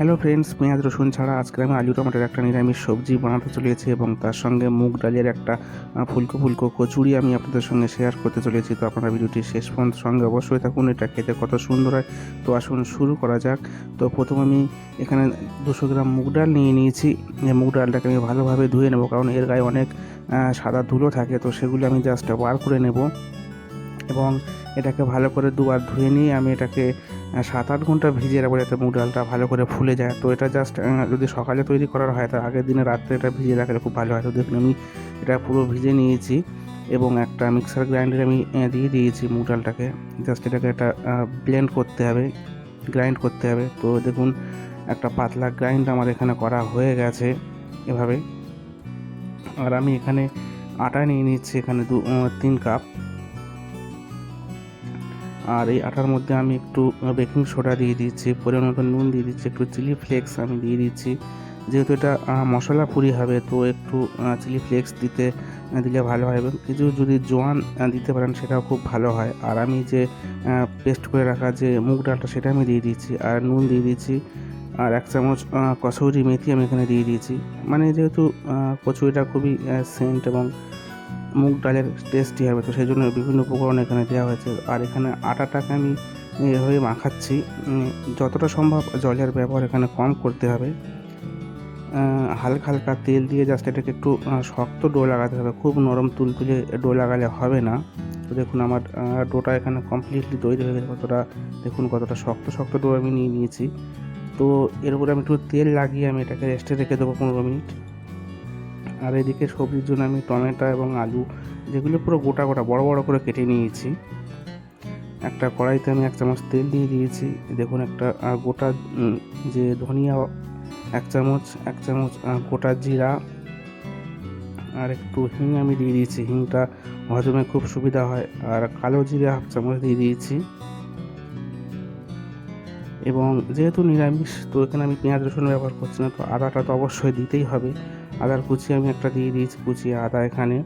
Hello friends, পেঁয়াজ রসুন ছাড়া আজকে আমি আলু টমেটোর একটা নিরামিষ সবজি বানাতে চলেছি এবং তার সঙ্গে মুগ ডালের একটা ফুলকো ফুলকো কচুরি আমি আপনাদের সঙ্গে শেয়ার করতে চলেছি। তো আপনারা ভিডিওটি শেষ পর্যন্ত সঙ্গে অবশ্যই থাকুন, এটা খেতে কত সুন্দর হয়। তো আসুন শুরু করা যাক। তো প্রথম আমি এখানে 200 গ্রাম মুগ ডাল নিয়ে নিয়েছি। এই মুগ ডালটাকে আমি ভালোভাবে ধুয়ে নেব, কারণ এর গায়ে অনেক সাদা ধুলো থাকে, তো সেগুলো আমি জাস্ট বার করে নেব এবং এটাকে ভালো করে দুবার ধুয়ে নিয়ে আমি এটাকে 7-8 ঘন্টা ভিজিয়ে রাখবো, যাতে মুগ ডালটা ভালো করে ফুলে যায়। তো এটা জাস্ট যদি সকালে তৈরি করার হয় তার আগের দিনে রাত্রে এটা ভিজিয়ে রাখলে খুব ভালো হয়। তো দেখুন আমি এটা পুরো ভিজে নিয়েছি এবং একটা মিক্সার গ্রাইন্ডারে আমি দিয়ে দিয়েছি মুগ ডালটাকে। জাস্ট এটাকে একটা ব্লেন্ড করতে হবে, গ্রাইন্ড করতে হবে। তো দেখুন একটা পাতলা গ্রাইন্ড আমার এখানে করা হয়ে গেছে এভাবে। আর আমি এখানে আটা নিয়ে নিচ্ছি, এখানে 3 কাপ। আর এই আটার মধ্যে আমি একটু বেকিং সোডা দিয়ে দিচ্ছি, পরিমাণ মতো নুন দিয়ে দিচ্ছি, একটু চিলি ফ্লেক্স আমি দিয়ে দিচ্ছি। যেহেতু এটা মশলা পুরি হবে, তো একটু চিলি ফ্লেক্স দিলে ভালো হয়, এবং কিছু যদি জোয়ান দিতে পারেন সেটাও খুব ভালো হয়। আর আমি যে পেস্ট করে রাখা যে মুগ ডালটা সেটা আমি দিয়ে দিচ্ছি, আর নুন দিয়ে দিচ্ছি, আর 1 চামচ কসুরি মেথি আমি এখানে দিয়ে দিয়েছি। মানে যেহেতু কচুরিটা খুবই সেন্ট এবং মুগ ডালের টেস্টি হবে, তো সেই জন্য বিভিন্ন উপকরণ এখানে দেওয়া হয়েছে। আর এখানে আটাটাকে আমি এভাবে মাখাচ্ছি। যতটা সম্ভব জলের ব্যবহার এখানে কম করতে হবে। হালকা হালকা তেল দিয়ে জাস্ট এটাকে একটু শক্ত ডো লাগাতে হবে, খুব নরম তুলতুলে ডো লাগালে হবে না। তো দেখুন আমার ডোটা এখানে কমপ্লিটলি তৈরি হয়ে গেছে। দেখুন কতটা শক্ত শক্ত ডো আমি নিয়ে নিয়েছি। তো এর উপরে আমি একটু তেল লাগিয়ে আমি এটাকে রেস্টে রেখে দেবো 15 মিনিট। আর এদিকে সবজির জন্য আমি টমেটো এবং আলু, যেগুলো পুরো গোটা গোটা বড় বড় করে কেটে নিয়েছি। একটা কড়াইতে আমি 1 চামচ তেল দিয়ে দিয়েছি। দেখুন একটা গোটা যে ধনিয়া 1 চামচ, 1 চামচ গোটা জিরা, আর একটু হিং আমি দিয়ে দিয়েছি। হিংটা হজমে খুব সুবিধা হয়। আর কালো জিরে 1/2 চামচ দিয়ে দিয়েছি। এবং যেহেতু নিরামিষ, তো এখানে আমি পেঁয়াজ রসুন ব্যবহার করছি না, তো আদাটা তো অবশ্যই দিতেই হবে। আদার কুচি আমি একটা দিয়ে দিয়েছি, কুচিয়ে আদা এখানে।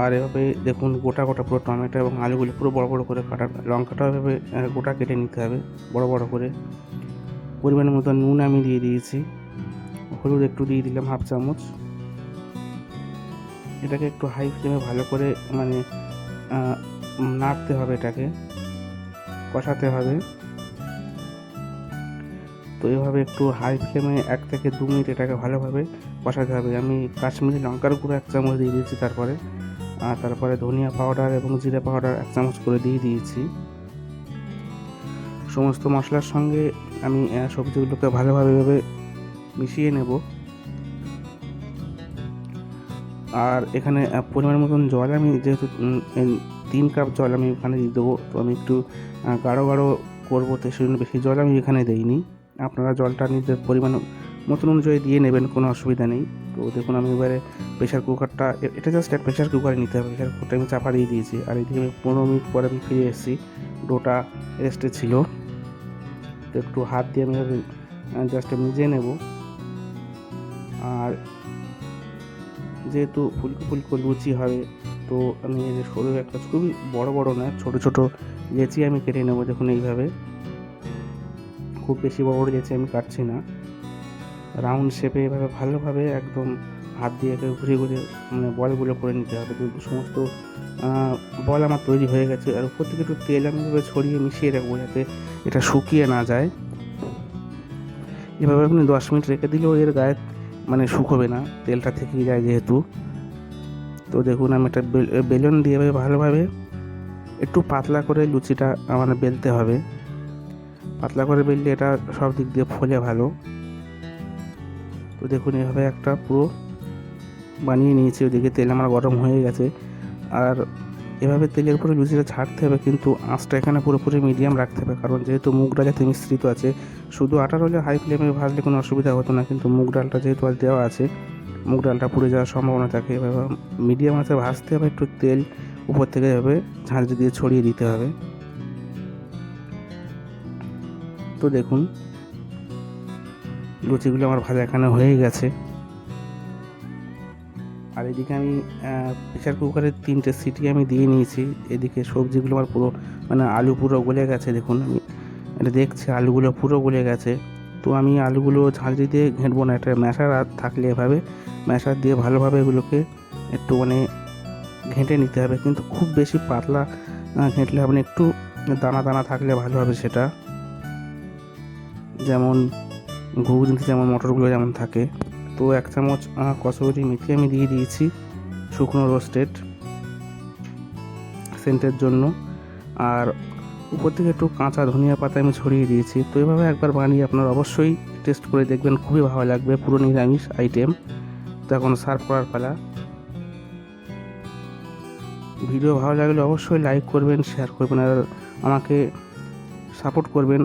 আর এভাবে দেখুন গোটা গোটা পুরো টমেটো এবং আলুগুলো পুরো বড় বড় করে কাটা, লঙ্কাটাও এভাবে গোটা কেটে নিতে হবে বড় বড় করে। পরিমাণ মতো নুন আমি দিয়ে দিয়েছি, হলুদ একটু দিয়ে দিলাম 1/2 চামচ। এটাকে একটু হাই ফ্লেমে ভালো করে মানে নাড়তে হবে, এটাকে কষাতে হবে। তো এভাবে একটু হাই ফ্লেমে 1 থেকে 2 মিনিট এটাকে ভালোভাবে কষাতে হবে। আমি কাশ্মীরি লঙ্কার গুঁড়ো 1 চামচ দিয়ে দিয়েছি, তারপরে ধনিয়া পাউডার এবং জিরে পাউডার 1 চামচ করে দিয়ে দিয়েছি। সমস্ত মশলার সঙ্গে আমি সবজিগুলোকে ভালোভাবে মিশিয়ে নেব। আর এখানে পরিমাণ মতন জল আমি যেহেতু 3 কাপ জল আমি এখানে দিয়ে দেবো, তো আমি একটু গাঢ় গাঢ় করবো, তো সেই জন্য বেশি জল আমি এখানে দিইনি। আপনারা জলটা নিজের পরিমাণ মতন অনুযায়ী দিয়ে নেবেন, কোনো অসুবিধা নেই। তো দেখুন আমি এবারে প্রেশার কুকারটা, এটা জাস্ট এক প্রেশার কুকারে নিতে হবে। প্রেশার কুকারটা আমি চাপা দিয়ে দিয়েছি। আর এদিকে আমি 15 মিনিট পরে আমি ফিরে এসেছি, ডোটা রেস্টে ছিল। তো একটু হাত দিয়ে আমি জাস্ট মিজিয়ে নেব। আর যেহেতু ফুলকো ফুলকো লুচি হবে, তো আমি এই যে সরু একটা, খুবই বড় বড় না, ছোট ছোট লেচি আমি কেটে নেব। দেখুন এইভাবে, খুব বেশি বড় বড় লেচি আমি কাটছি না, রাউন্ড শেপে এভাবে ভালোভাবে একদম হাত দিয়ে ঘুরিয়ে ঘুরিয়ে মানে বলগুলো করে নিতে হবে। তো সমস্ত বল আমার তৈরি হয়ে গেছে। আর উপর থেকে একটু তেল আমি এভাবে ছড়িয়ে মিশিয়ে রাখবো, যাতে এটা শুকিয়ে না যায়। এভাবে আপনি 10 মিনিট রেখে দিলেও এর গায়ে মানে শুকোবে না, তেলটা থেকেই যায় যেহেতু। তো দেখুন আমি একটা বেলুন দিয়ে ভালোভাবে একটু পাতলা করে লুচিটা মানে বেলতে হবে। পাতলা করে বেললে এটা সব দিক দিয়ে ফোলে ভালো। তো দেখুন এভাবে একটা পুরো বানিয়ে নিয়েছি। ওদিকে তেল আমার গরম হয়ে গেছে। আর এভাবে তেলের উপরে লুচিটা ছাড়তে হবে, কিন্তু আঁচটা এখানে পুরোপুরি মিডিয়াম রাখতে হবে, কারণ যেহেতু মুগ ডাল যাতে মিশ্রিত আছে। শুধু আটার হলে হাই ফ্লেমে ভাজলে কোনো অসুবিধা হতো না, কিন্তু মুগ ডালটা যেহেতু আর দেওয়া আছে, মুগ ডালটা পুড়ে যাওয়ার সম্ভাবনা থাকে। এভাবে মিডিয়াম আঁচে ভাজতে হবে, একটু তেল উপর থেকে এভাবে ঝাঁঝ দিয়ে ছড়িয়ে দিতে হবে। তো দেখুন লুচিগুলো আমার ভাজা এখানে হয়ে গেছে। আর এদিকে আমি প্রেশার কুকারে 3টে সিটি আমি দিয়ে নিয়েছি। এদিকে সবজিগুলো আমার পুরো মানে আলু পুরো গলে গেছে। দেখুন আমি এটা দেখছি, আলুগুলো পুরো গলে গেছে। তো আমি আলুগুলো ঝাঁঝরি দিয়ে ঘেঁটবো না, একটা ম্যাশার থাকলে এভাবে ম্যাশার দিয়ে ভালোভাবে এগুলোকে একটু মানে ঘেঁটে নিতে হবে, কিন্তু খুব বেশি পাতলা ঘেঁটলে হবে না, একটু দানা দানা থাকলে ভালো হবে সেটা, যেমন ঘুগনিতে যেমন মটরগুলো যেমন থাকে। তো 1 চামচ কসুরি মেথি আমি দিয়ে দিয়েছি শুকনো রোস্টেড সেন্টের জন্য, আর উপর থেকে একটু কাঁচা ধনিয়া পাতা আমি ছড়িয়ে দিয়েছি। তো এভাবে একবার বানিয়ে আপনারা অবশ্যই টেস্ট করে দেখবেন, খুবই ভালো লাগবে, পুরো নিরামিষ আইটেম। তো এখন সার্ভ করার পালা। ভিডিও ভালো লাগলে অবশ্যই লাইক করবেন, শেয়ার করবেন আর আমাকে সাপোর্ট করবেন।